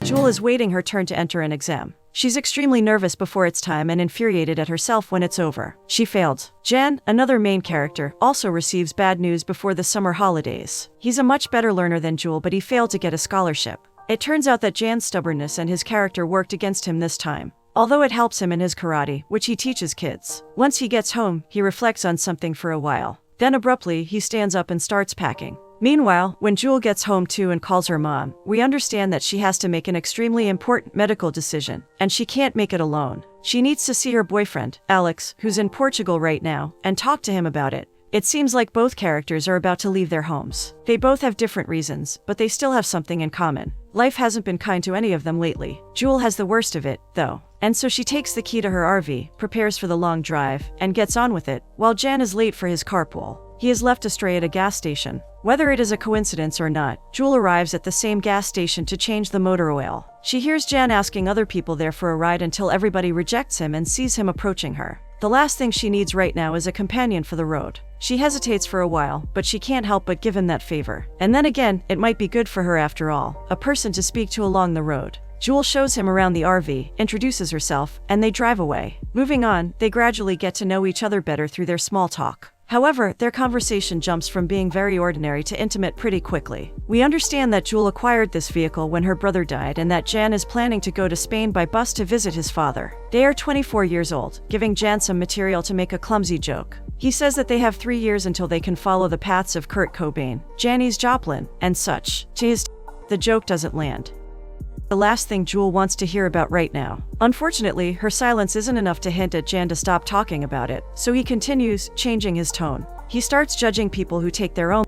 Jewel is waiting her turn to enter an exam. She's extremely nervous before it's time and infuriated at herself when it's over. She failed. Jan, another main character, also receives bad news before the summer holidays. He's a much better learner than Jewel, but he failed to get a scholarship. It turns out that Jan's stubbornness and his character worked against him this time, although it helps him in his karate, which he teaches kids. Once he gets home, he reflects on something for a while. Then abruptly, he stands up and starts packing. Meanwhile, when Jewel gets home too and calls her mom, we understand that she has to make an extremely important medical decision, and she can't make it alone. She needs to see her boyfriend, Alex, who's in Portugal right now, and talk to him about it. It seems like both characters are about to leave their homes. They both have different reasons, but they still have something in common. Life hasn't been kind to any of them lately. Jewel has the worst of it, though. And so she takes the key to her RV, prepares for the long drive, and gets on with it, while Jan is late for his carpool. He is left astray at a gas station. Whether it is a coincidence or not, Jewel arrives at the same gas station to change the motor oil. She hears Jan asking other people there for a ride until everybody rejects him and sees him approaching her. The last thing she needs right now is a companion for the road. She hesitates for a while, but she can't help but give him that favor. And then again, it might be good for her after all, a person to speak to along the road. Jewel shows him around the RV, introduces herself, and they drive away. Moving on, they gradually get to know each other better through their small talk. However, their conversation jumps from being very ordinary to intimate pretty quickly. We understand that Jewel acquired this vehicle when her brother died and that Jan is planning to go to Spain by bus to visit his father. They are 24 years old, giving Jan some material to make a clumsy joke. He says that they have 3 years until they can follow the paths of Kurt Cobain, Janis Joplin, and such. To his the joke doesn't land. The last thing Jewel wants to hear about right now. Unfortunately, her silence isn't enough to hint at Jan to stop talking about it, so he continues, changing his tone. He starts judging people who take their own.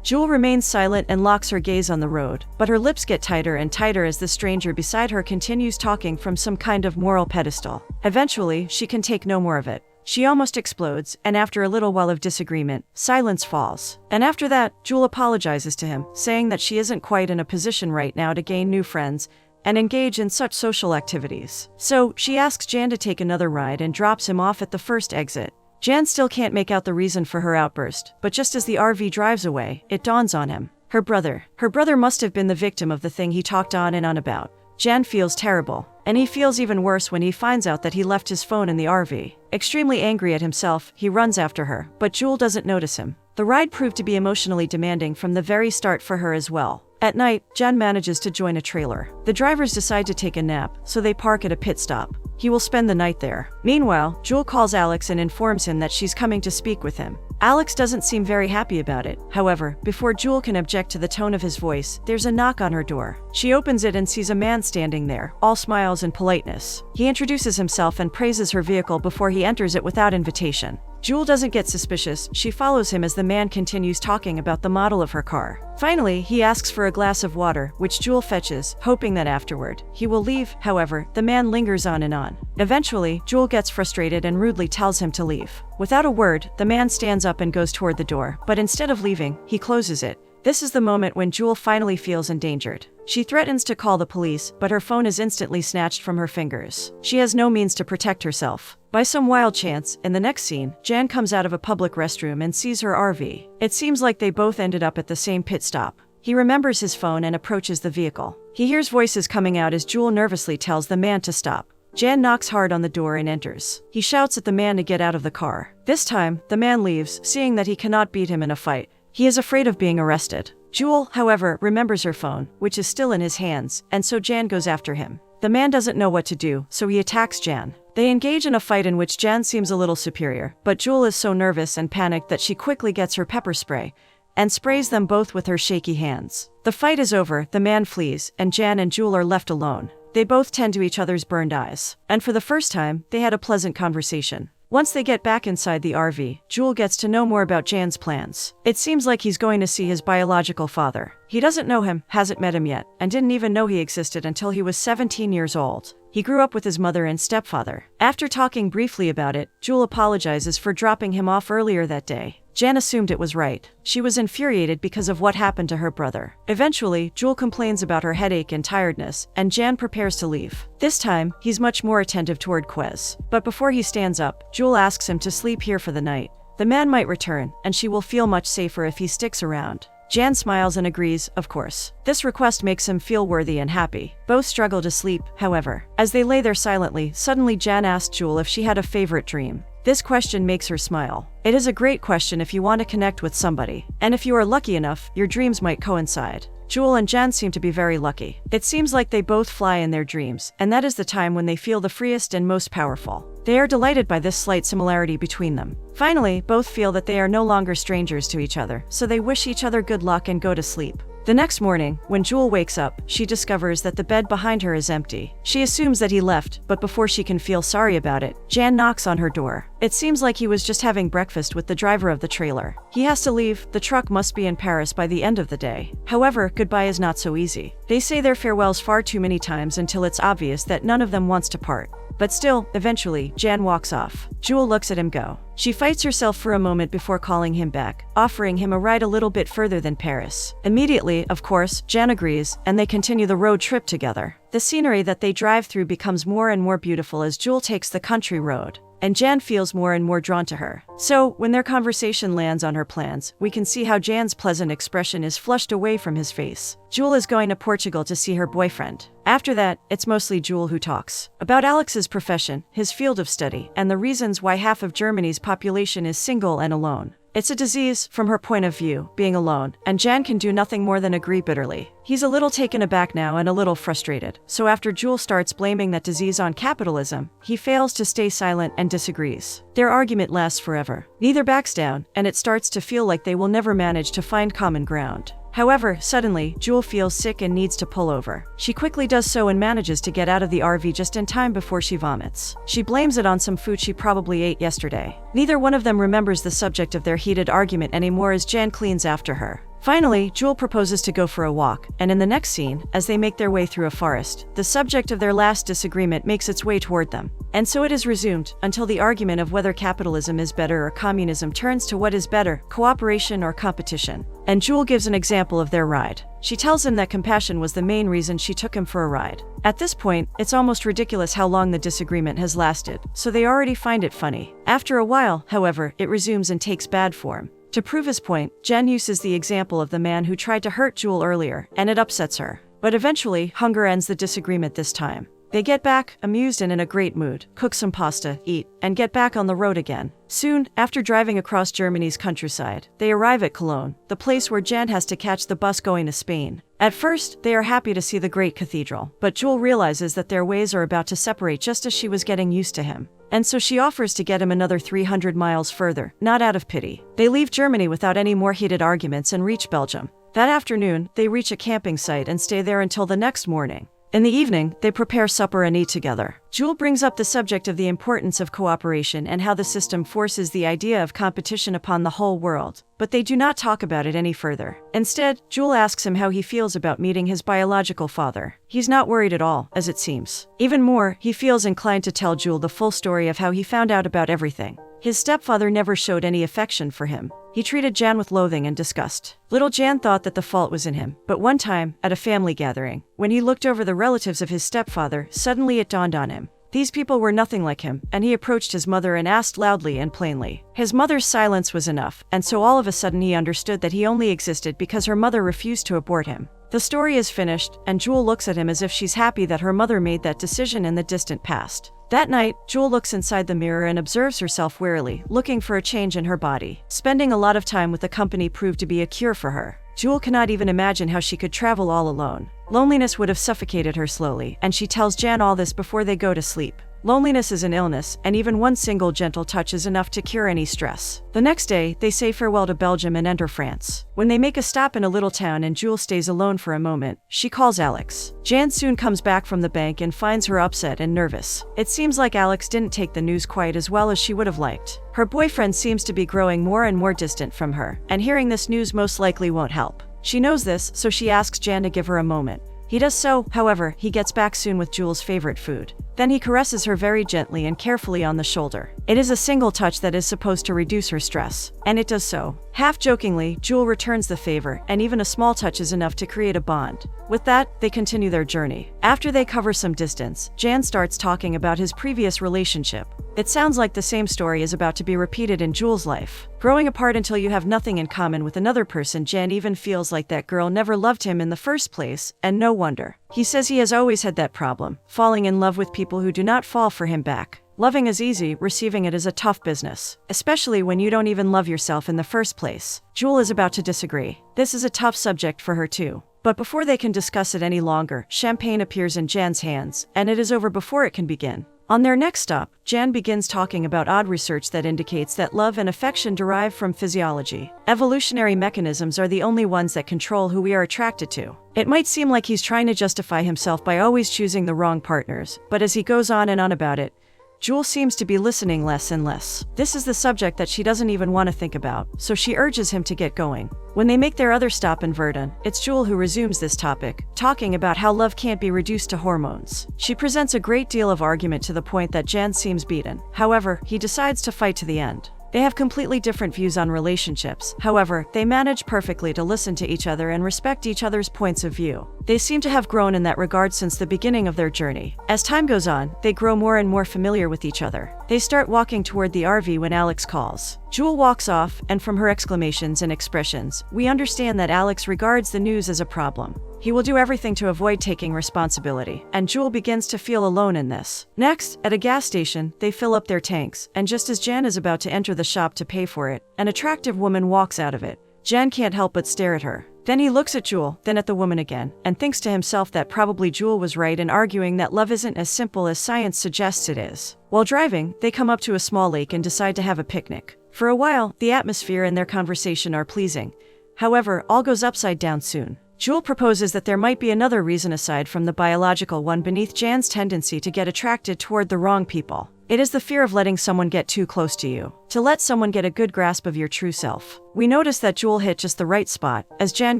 Jewel remains silent and locks her gaze on the road, but her lips get tighter and tighter as the stranger beside her continues talking from some kind of moral pedestal. Eventually, she can take no more of it. She almost explodes, and after a little while of disagreement, silence falls. And after that, Jewel apologizes to him, saying that she isn't quite in a position right now to gain new friends and engage in such social activities. So, she asks Jan to take another ride and drops him off at the first exit. Jan still can't make out the reason for her outburst, but just as the RV drives away, it dawns on him. Her brother. Her brother must have been the victim of the thing he talked on and on about. Jan feels terrible, and he feels even worse when he finds out that he left his phone in the RV. Extremely angry at himself, he runs after her, but Jewel doesn't notice him. The ride proved to be emotionally demanding from the very start for her as well. At night, Jan manages to join a trailer. The drivers decide to take a nap, so they park at a pit stop. He will spend the night there. Meanwhile, Jewel calls Alex and informs him that she's coming to speak with him. Alex doesn't seem very happy about it. However, before Jewel can object to the tone of his voice, there's a knock on her door. She opens it and sees a man standing there, all smiles and politeness. He introduces himself and praises her vehicle before he enters it without invitation. Jewel doesn't get suspicious. She follows him as the man continues talking about the model of her car. Finally, he asks for a glass of water, which Jewel fetches, hoping that afterward he will leave. However, the man lingers on and on. Eventually, Jewel gets frustrated and rudely tells him to leave. Without a word, the man stands up and goes toward the door, but instead of leaving, he closes it. This is the moment when Jewel finally feels endangered. She threatens to call the police, but her phone is instantly snatched from her fingers. She has no means to protect herself. By some wild chance, in the next scene, Jan comes out of a public restroom and sees her RV. It seems like they both ended up at the same pit stop. He remembers his phone and approaches the vehicle. He hears voices coming out as Jewel nervously tells the man to stop. Jan knocks hard on the door and enters. He shouts at the man to get out of the car. This time, the man leaves, seeing that he cannot beat him in a fight. He is afraid of being arrested. Jewel, however, remembers her phone, which is still in his hands, and so Jan goes after him. The man doesn't know what to do, so he attacks Jan. They engage in a fight in which Jan seems a little superior, but Jewel is so nervous and panicked that she quickly gets her pepper spray and sprays them both with her shaky hands. The fight is over, the man flees, and Jan and Jewel are left alone. They both tend to each other's burned eyes, and for the first time, they had a pleasant conversation. Once they get back inside the RV, Jewel gets to know more about Jan's plans. It seems like he's going to see his biological father. He doesn't know him, hasn't met him yet, and didn't even know he existed until he was 17 years old. He grew up with his mother and stepfather. After talking briefly about it, Jewel apologizes for dropping him off earlier that day. Jan assumed it was right. She was infuriated because of what happened to her brother. Eventually, Jewel complains about her headache and tiredness, and Jan prepares to leave. This time, he's much more attentive toward Quez. But before he stands up, Jewel asks him to sleep here for the night. The man might return, and she will feel much safer if he sticks around. Jan smiles and agrees, of course. This request makes him feel worthy and happy. Both struggle to sleep, however. As they lay there silently, suddenly Jan asks Jewel if she had a favorite dream. This question makes her smile. It is a great question if you want to connect with somebody. And if you are lucky enough, your dreams might coincide. Jewel and Jan seem to be very lucky. It seems like they both fly in their dreams, and that is the time when they feel the freest and most powerful. They are delighted by this slight similarity between them. Finally, both feel that they are no longer strangers to each other, so they wish each other good luck and go to sleep. The next morning, when Jewel wakes up, she discovers that the bed behind her is empty. She assumes that he left, but before she can feel sorry about it, Jan knocks on her door. It seems like he was just having breakfast with the driver of the trailer. He has to leave, the truck must be in Paris by the end of the day. However, goodbye is not so easy. They say their farewells far too many times until it's obvious that none of them wants to part. But still, eventually, Jan walks off. Jewel looks at him go. She fights herself for a moment before calling him back, offering him a ride a little bit further than Paris. Immediately, of course, Jan agrees, and they continue the road trip together. The scenery that they drive through becomes more and more beautiful as Jewel takes the country road, and Jan feels more and more drawn to her. So, when their conversation lands on her plans, we can see how Jan's pleasant expression is flushed away from his face. Jewel is going to Portugal to see her boyfriend. After that, it's mostly Jewel who talks about Alex's profession, his field of study, and the reasons why half of Germany's population is single and alone. It's a disease, from her point of view, being alone, and Jan can do nothing more than agree bitterly. He's a little taken aback now and a little frustrated, so after Jewel starts blaming that disease on capitalism, he fails to stay silent and disagrees. Their argument lasts forever. Neither backs down, and it starts to feel like they will never manage to find common ground. However, suddenly, Jewel feels sick and needs to pull over. She quickly does so and manages to get out of the RV just in time before she vomits. She blames it on some food she probably ate yesterday. Neither one of them remembers the subject of their heated argument anymore as Jan cleans after her. Finally, Jewel proposes to go for a walk, and in the next scene, as they make their way through a forest, the subject of their last disagreement makes its way toward them. And so it is resumed, until the argument of whether capitalism is better or communism turns to what is better, cooperation or competition. And Jewel gives an example of their ride. She tells him that compassion was the main reason she took him for a ride. At this point, it's almost ridiculous how long the disagreement has lasted, so they already find it funny. After a while, however, it resumes and takes bad form. To prove his point, Jan uses the example of the man who tried to hurt Jewel earlier, and it upsets her. But eventually, hunger ends the disagreement this time. They get back, amused and in a great mood, cook some pasta, eat, and get back on the road again. Soon, after driving across Germany's countryside, they arrive at Cologne, the place where Jan has to catch the bus going to Spain. At first, they are happy to see the great cathedral, but Jewel realizes that their ways are about to separate just as she was getting used to him. And so she offers to get him another 300 miles further, not out of pity. They leave Germany without any more heated arguments and reach Belgium. That afternoon, they reach a camping site and stay there until the next morning. In the evening, they prepare supper and eat together. Jewel brings up the subject of the importance of cooperation and how the system forces the idea of competition upon the whole world, but they do not talk about it any further. Instead, Jewel asks him how he feels about meeting his biological father. He's not worried at all, as it seems. Even more, he feels inclined to tell Jewel the full story of how he found out about everything. His stepfather never showed any affection for him. He treated Jan with loathing and disgust. Little Jan thought that the fault was in him, but one time, at a family gathering, when he looked over the relatives of his stepfather, suddenly it dawned on him. These people were nothing like him, and he approached his mother and asked loudly and plainly. His mother's silence was enough, and so all of a sudden he understood that he only existed because her mother refused to abort him. The story is finished, and Jewel looks at him as if she's happy that her mother made that decision in the distant past. That night, Jewel looks inside the mirror and observes herself warily, looking for a change in her body. Spending a lot of time with the company proved to be a cure for her. Jewel cannot even imagine how she could travel all alone. Loneliness would have suffocated her slowly, and she tells Jan all this before they go to sleep. Loneliness is an illness, and even one single gentle touch is enough to cure any stress. The next day, they say farewell to Belgium and enter France. When they make a stop in a little town and Jewel stays alone for a moment, she calls Alex. Jan soon comes back from the bank and finds her upset and nervous. It seems like Alex didn't take the news quite as well as she would have liked. Her boyfriend seems to be growing more and more distant from her, and hearing this news most likely won't help. She knows this, so she asks Jan to give her a moment. He does so, however, he gets back soon with Jewel's favorite food. Then he caresses her very gently and carefully on the shoulder. It is a single touch that is supposed to reduce her stress, and it does so. Half-jokingly, Jewel returns the favor, and even a small touch is enough to create a bond. With that, they continue their journey. After they cover some distance, Jan starts talking about his previous relationship. It sounds like the same story is about to be repeated in Jewel's life. Growing apart until you have nothing in common with another person, Jan even feels like that girl never loved him in the first place, and no wonder. He says he has always had that problem, falling in love with people who do not fall for him back. Loving is easy, receiving it is a tough business, especially when you don't even love yourself in the first place. Jewel is about to disagree. This is a tough subject for her too. But before they can discuss it any longer, champagne appears in Jan's hands, and it is over before it can begin. On their next stop, Jan begins talking about odd research that indicates that love and affection derive from physiology. Evolutionary mechanisms are the only ones that control who we are attracted to. It might seem like he's trying to justify himself by always choosing the wrong partners, but as he goes on and on about it, Jewel seems to be listening less and less. This is the subject that she doesn't even want to think about, so she urges him to get going. When they make their other stop in Verdun, it's Jewel who resumes this topic, talking about how love can't be reduced to hormones. She presents a great deal of argument to the point that Jan seems beaten. However, he decides to fight to the end. They have completely different views on relationships. However, they manage perfectly to listen to each other and respect each other's points of view. They seem to have grown in that regard since the beginning of their journey. As time goes on, they grow more and more familiar with each other. They start walking toward the RV when Alex calls. Jewel walks off, and from her exclamations and expressions, we understand that Alex regards the news as a problem. He will do everything to avoid taking responsibility, and Jewel begins to feel alone in this. Next, at a gas station, they fill up their tanks, and just as Jan is about to enter the shop to pay for it, an attractive woman walks out of it. Jan can't help but stare at her. Then he looks at Jewel, then at the woman again, and thinks to himself that probably Jewel was right in arguing that love isn't as simple as science suggests it is. While driving, they come up to a small lake and decide to have a picnic. For a while, the atmosphere and their conversation are pleasing. However, all goes upside down soon. Jewel proposes that there might be another reason aside from the biological one beneath Jan's tendency to get attracted toward the wrong people. It is the fear of letting someone get too close to you, to let someone get a good grasp of your true self. We notice that Jewel hit just the right spot, as Jan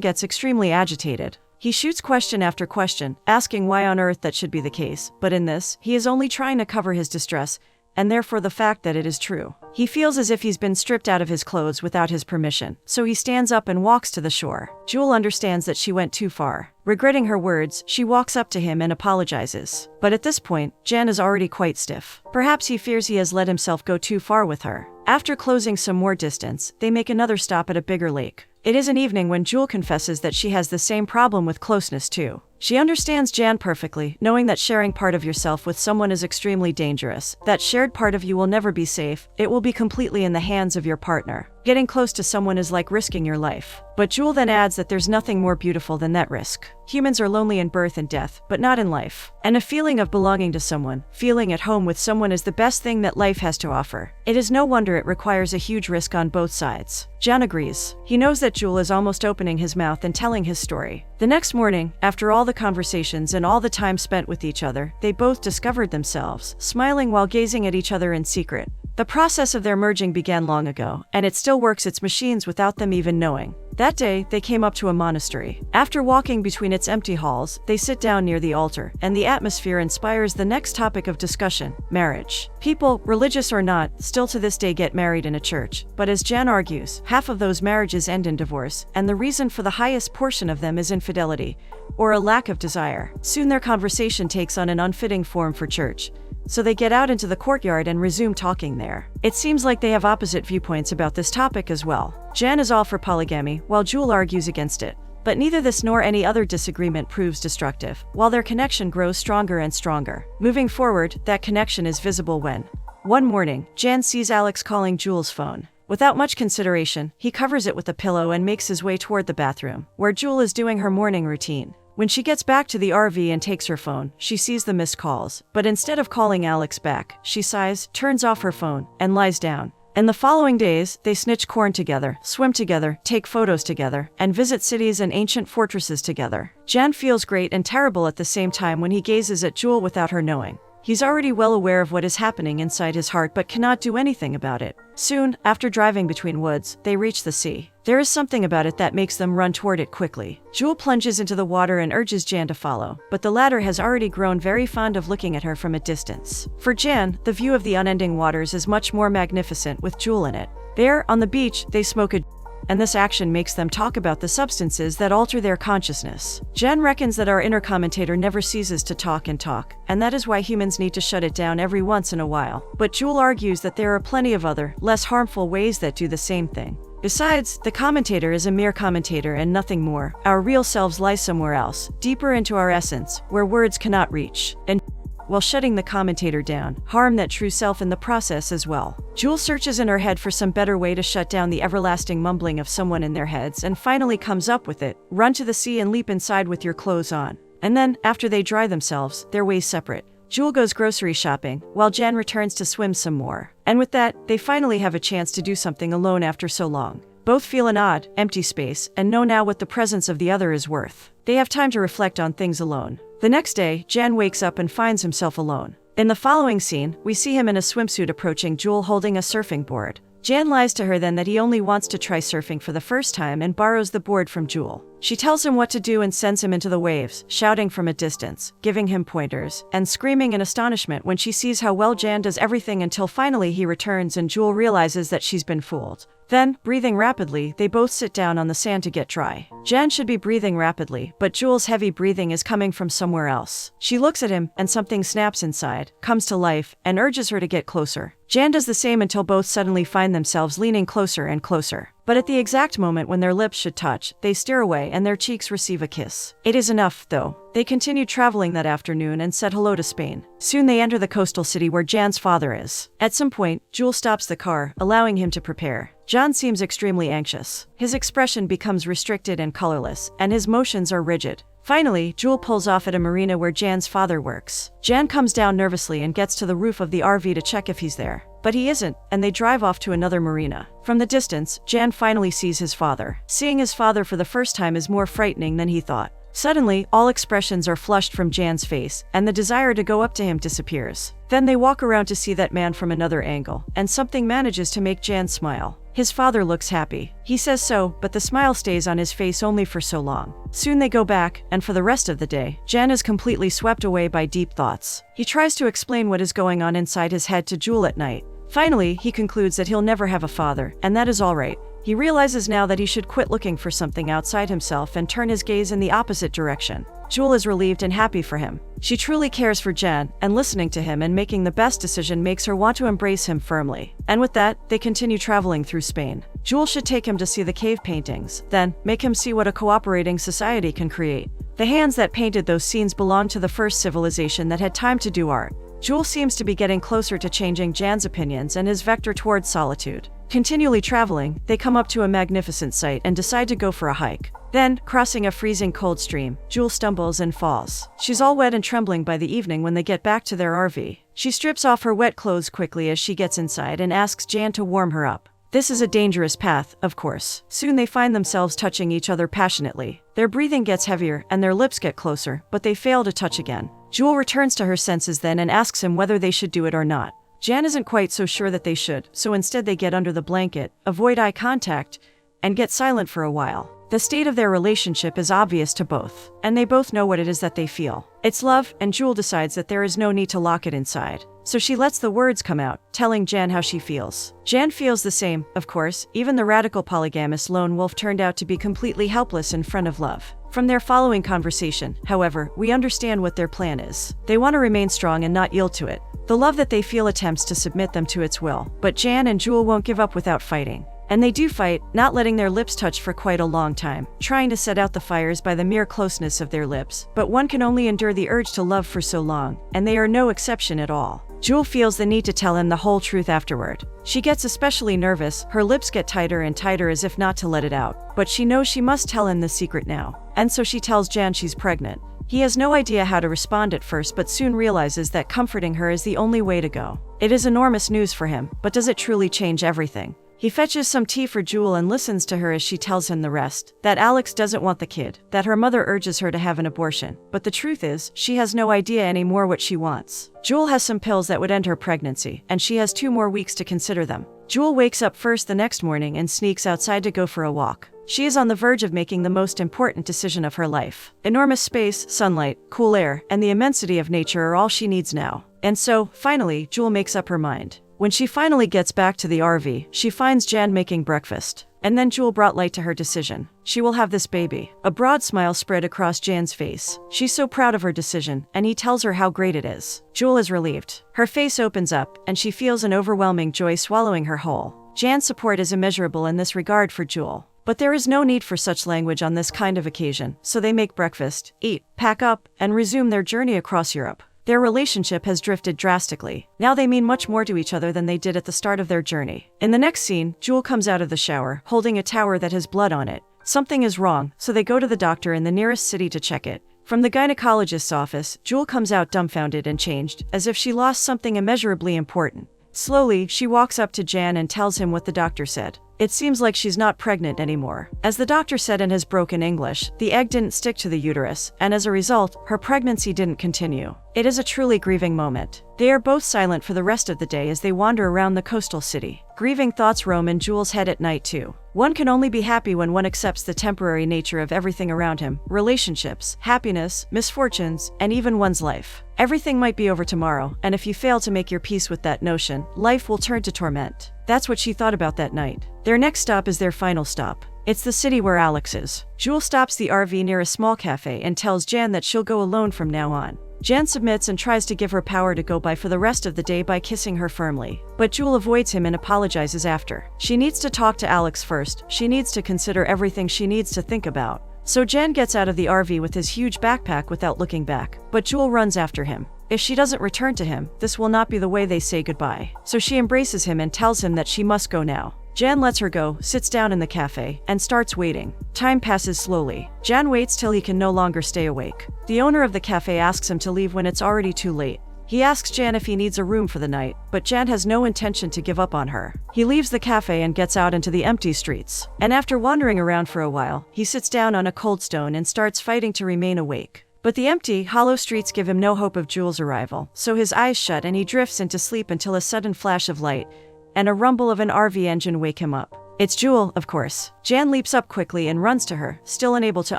gets extremely agitated. He shoots question after question, asking why on earth that should be the case, but in this, he is only trying to cover his distress, and therefore the fact that it is true. He feels as if he's been stripped out of his clothes without his permission, so he stands up and walks to the shore. Jewel understands that she went too far. Regretting her words, she walks up to him and apologizes. But at this point, Jan is already quite stiff. Perhaps he fears he has let himself go too far with her. After closing some more distance, they make another stop at a bigger lake. It is an evening when Jewel confesses that she has the same problem with closeness too. She understands Jan perfectly, knowing that sharing part of yourself with someone is extremely dangerous. That shared part of you will never be safe. It will be completely in the hands of your partner. Getting close to someone is like risking your life. But Jewel then adds that there's nothing more beautiful than that risk. Humans are lonely in birth and death, but not in life. And a feeling of belonging to someone, feeling at home with someone is the best thing that life has to offer. It is no wonder it requires a huge risk on both sides. Jan agrees. He knows that Jewel is almost opening his mouth and telling his story. The next morning, after all the conversations and all the time spent with each other, they both discovered themselves, smiling while gazing at each other in secret. The process of their merging began long ago, and it still works its machines without them even knowing. That day, they came up to a monastery. After walking between its empty halls, they sit down near the altar, and the atmosphere inspires the next topic of discussion: marriage. People, religious or not, still to this day get married in a church. But as Jan argues, half of those marriages end in divorce, and the reason for the highest portion of them is infidelity, or a lack of desire. Soon their conversation takes on an unfitting form for church. So they get out into the courtyard and resume talking there. It seems like they have opposite viewpoints about this topic as well. Jan is all for polygamy, while Jewel argues against it. But neither this nor any other disagreement proves destructive, while their connection grows stronger and stronger. Moving forward, that connection is visible when, one morning, Jan sees Alex calling Jewel's phone. Without much consideration, he covers it with a pillow and makes his way toward the bathroom, where Jewel is doing her morning routine. When she gets back to the RV and takes her phone, she sees the missed calls. But instead of calling Alex back, she sighs, turns off her phone, and lies down. In the following days, they snitch corn together, swim together, take photos together, and visit cities and ancient fortresses together. Jan feels great and terrible at the same time when he gazes at Jewel without her knowing. He's already well aware of what is happening inside his heart but cannot do anything about it. Soon, after driving between woods, they reach the sea. There is something about it that makes them run toward it quickly. Jewel plunges into the water and urges Jan to follow, but the latter has already grown very fond of looking at her from a distance. For Jan, the view of the unending waters is much more magnificent with Jewel in it. There, on the beach, they smoke a and this action makes them talk about the substances that alter their consciousness. Jen reckons that our inner commentator never ceases to talk and talk, and that is why humans need to shut it down every once in a while. But Jewel argues that there are plenty of other, less harmful ways that do the same thing. Besides, the commentator is a mere commentator and nothing more. Our real selves lie somewhere else, deeper into our essence, where words cannot reach. And while shutting the commentator down, harm that true self in the process as well. Jewel searches in her head for some better way to shut down the everlasting mumbling of someone in their heads and finally comes up with it: run to the sea and leap inside with your clothes on. And then, after they dry themselves, their ways separate. Jewel goes grocery shopping, while Jan returns to swim some more. And with that, they finally have a chance to do something alone after so long. Both feel an odd, empty space, and know now what the presence of the other is worth. They have time to reflect on things alone. The next day, Jan wakes up and finds himself alone. In the following scene, we see him in a swimsuit approaching Jewel holding a surfing board. Jan lies to her then that he only wants to try surfing for the first time and borrows the board from Jewel. She tells him what to do and sends him into the waves, shouting from a distance, giving him pointers, and screaming in astonishment when she sees how well Jan does everything until finally he returns and Jewel realizes that she's been fooled. Then, breathing rapidly, they both sit down on the sand to get dry. Jan should be breathing rapidly, but Jewel's heavy breathing is coming from somewhere else. She looks at him, and something snaps inside, comes to life, and urges her to get closer. Jan does the same until both suddenly find themselves leaning closer and closer. But at the exact moment when their lips should touch, they steer away and their cheeks receive a kiss. It is enough, though. They continue traveling that afternoon and said hello to Spain. Soon they enter the coastal city where Jan's father is. At some point, Jewel stops the car, allowing him to prepare. Jan seems extremely anxious. His expression becomes restricted and colorless, and his motions are rigid. Finally, Jewel pulls off at a marina where Jan's father works. Jan comes down nervously and gets to the roof of the RV to check if he's there. But he isn't, and they drive off to another marina. From the distance, Jan finally sees his father. Seeing his father for the first time is more frightening than he thought. Suddenly, all expressions are flushed from Jan's face, and the desire to go up to him disappears. Then they walk around to see that man from another angle, and something manages to make Jan smile. His father looks happy. He says so, but the smile stays on his face only for so long. Soon they go back, and for the rest of the day, Jan is completely swept away by deep thoughts. He tries to explain what is going on inside his head to Jewel at night. Finally, he concludes that he'll never have a father, and that is all right. He realizes now that he should quit looking for something outside himself and turn his gaze in the opposite direction. Jewel is relieved and happy for him. She truly cares for Jan, and listening to him and making the best decision makes her want to embrace him firmly. And with that, they continue traveling through Spain. Jewel should take him to see the cave paintings, then make him see what a cooperating society can create. The hands that painted those scenes belonged to the first civilization that had time to do art. Jewel seems to be getting closer to changing Jan's opinions and his vector towards solitude. Continually traveling, they come up to a magnificent sight and decide to go for a hike. Then, crossing a freezing cold stream, Jewel stumbles and falls. She's all wet and trembling by the evening when they get back to their RV. She strips off her wet clothes quickly as she gets inside and asks Jan to warm her up. This is a dangerous path, of course. Soon they find themselves touching each other passionately. Their breathing gets heavier and their lips get closer, but they fail to touch again. Jewel returns to her senses then and asks him whether they should do it or not. Jan isn't quite so sure that they should, so instead they get under the blanket, avoid eye contact, and get silent for a while. The state of their relationship is obvious to both, and they both know what it is that they feel. It's love, and Jewel decides that there is no need to lock it inside. So she lets the words come out, telling Jan how she feels. Jan feels the same, of course. Even the radical polygamous lone wolf turned out to be completely helpless in front of love. From their following conversation, however, we understand what their plan is. They want to remain strong and not yield to it. The love that they feel attempts to submit them to its will, but Jan and Jewel won't give up without fighting. And they do fight, not letting their lips touch for quite a long time, trying to set out the fires by the mere closeness of their lips. But one can only endure the urge to love for so long, and they are no exception at all. Jewel feels the need to tell him the whole truth afterward. She gets especially nervous, her lips get tighter and tighter as if not to let it out. But she knows she must tell him the secret now. And so she tells Jan she's pregnant. He has no idea how to respond at first but soon realizes that comforting her is the only way to go. It is enormous news for him, but does it truly change everything? He fetches some tea for Jewel and listens to her as she tells him the rest. That Alex doesn't want the kid, that her mother urges her to have an abortion. But the truth is, she has no idea anymore what she wants. Jewel has some pills that would end her pregnancy, and she has 2 more weeks to consider them. Jewel wakes up first the next morning and sneaks outside to go for a walk. She is on the verge of making the most important decision of her life. Enormous space, sunlight, cool air, and the immensity of nature are all she needs now. And so, finally, Jewel makes up her mind. When she finally gets back to the RV, she finds Jan making breakfast. And then Jewel brought light to her decision. She will have this baby. A broad smile spread across Jan's face. She's so proud of her decision, and he tells her how great it is. Jewel is relieved. Her face opens up, and she feels an overwhelming joy swallowing her whole. Jan's support is immeasurable in this regard for Jewel. But there is no need for such language on this kind of occasion, so they make breakfast, eat, pack up, and resume their journey across Europe. Their relationship has drifted drastically. Now they mean much more to each other than they did at the start of their journey. In the next scene, Jewel comes out of the shower, holding a tower that has blood on it. Something is wrong, so they go to the doctor in the nearest city to check it. From the gynecologist's office, Jewel comes out dumbfounded and changed, as if she lost something immeasurably important. Slowly, she walks up to Jan and tells him what the doctor said. It seems like she's not pregnant anymore. As the doctor said in his broken English, the egg didn't stick to the uterus, and as a result, her pregnancy didn't continue. It is a truly grieving moment. They are both silent for the rest of the day as they wander around the coastal city. Grieving thoughts roam in Jewel's head at night too. One can only be happy when one accepts the temporary nature of everything around him: relationships, happiness, misfortunes, and even one's life. Everything might be over tomorrow, and if you fail to make your peace with that notion, life will turn to torment. That's what she thought about that night. Their next stop is their final stop. It's the city where Alex is. Jewel stops the RV near a small cafe and tells Jan that she'll go alone from now on. Jan submits and tries to give her power to go by for the rest of the day by kissing her firmly. But Jewel avoids him and apologizes after. She needs to talk to Alex first. She needs to consider everything she needs to think about. So Jan gets out of the RV with his huge backpack without looking back. But Jewel runs after him. If she doesn't return to him, this will not be the way they say goodbye. So she embraces him and tells him that she must go now. Jan lets her go, sits down in the cafe, and starts waiting. Time passes slowly. Jan waits till he can no longer stay awake. The owner of the cafe asks him to leave when it's already too late. He asks Jan if he needs a room for the night, but Jan has no intention to give up on her. He leaves the cafe and gets out into the empty streets. And after wandering around for a while, he sits down on a cold stone and starts fighting to remain awake. But the empty, hollow streets give him no hope of Jewel's arrival, so his eyes shut and he drifts into sleep until a sudden flash of light and a rumble of an RV engine wake him up. It's Jewel, of course. Jan leaps up quickly and runs to her, still unable to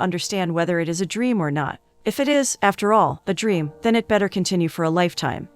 understand whether it is a dream or not. If it is, after all, a dream, then it better continue for a lifetime.